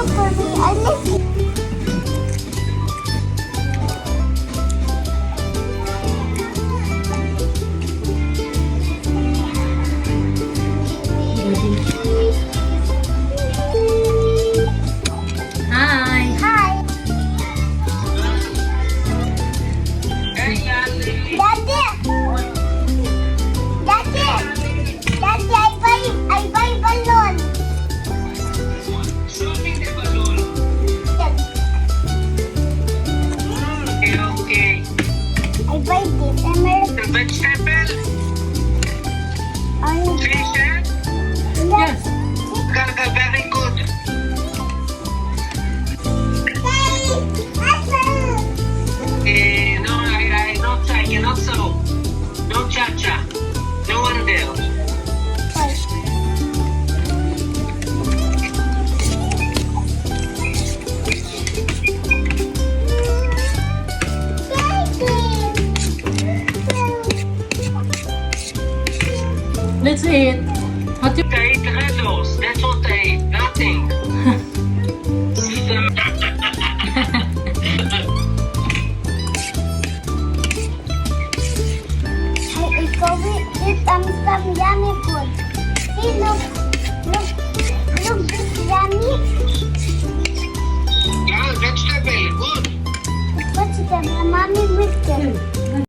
for me. I miss you. Hi! Hi. Daddy. Daddy. Daddy, I buy balloon. Show me the balloon. Yes. Okay. I buy this. The vegetable, fish, Yes! Gaga, very good. No, I cannot sew. No cha-cha. No one there. Let's eat! Hot Okay.